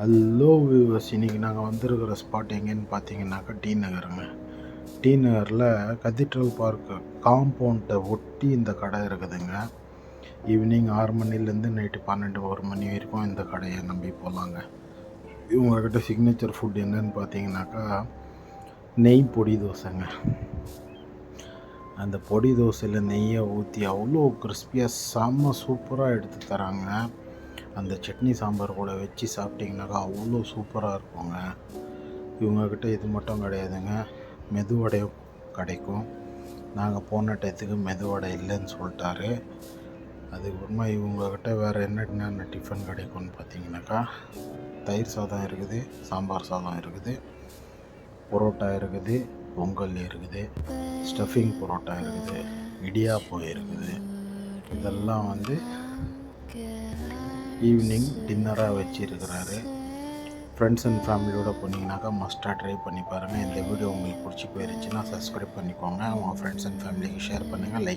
Hello viewers, இன்றைக்கி நாங்கள் வந்திருக்கிற ஸ்பாட் எங்கேன்னு பார்த்தீங்கன்னாக்கா டி நகருங்க. டி நகரில் கதீட்ரல் பார்க்கு காம்பவுண்டை ஒட்டி இந்த கடை இருக்குதுங்க. ஈவினிங் 6 மணிலேருந்து நைட்டு 1 மணி வரைக்கும் இந்த கடையை நம்பி போகலாங்க. இவங்கக்கிட்ட சிக்னேச்சர் ஃபுட் என்னன்னு பார்த்தீங்கன்னாக்கா நெய் பொடி தோசைங்க. அந்த பொடி தோசையில் நெய்யை ஊற்றி அவ்வளோ கிறிஸ்பியாக செம்ம சூப்பராக எடுத்து தராங்க. அந்த சட்னி சாம்பார் கூட வச்சு சாப்பிட்டிங்கனாக்கா அவ்வளோ சூப்பராக இருக்குங்க. இவங்கக்கிட்ட இது மட்டும் கிடையாதுங்க, மெதுவடையும் கிடைக்கும். நாங்கள் போன டயத்துக்கு மெதுவடை இல்லைன்னு சொல்லிட்டாரு. அதுக்கப்புறமா இவங்கக்கிட்ட வேறு என்னென்ன டிஃபன் கிடைக்கும்னு பார்த்தீங்கன்னாக்கா தயிர் சாதம் இருக்குது, சாம்பார் சாதம் இருக்குது, பரோட்டா இருக்குது, பொங்கல் இருக்குது, ஸ்டஃபிங் பரோட்டா இருக்குது, இடியாப்பம் இருக்குது. இதெல்லாம் ஈவினிங் டின்னராக வச்சுருக்கிறாரு. ஃப்ரெண்ட்ஸ் அண்ட் ஃபேமிலியோடு போனீங்கன்னாக்கா மஸ்ட்டாக ட்ரை பண்ணி பாருங்கள். இந்த வீடியோ உங்களுக்கு பிடிச்சி போயிருச்சுன்னா சப்ஸ்கிரைப் பண்ணிக்கோங்க. உங்கள் ஃப்ரெண்ட்ஸ் அண்ட் ஃபேமிலிக்கு ஷேர் பண்ணுங்கள், லைக்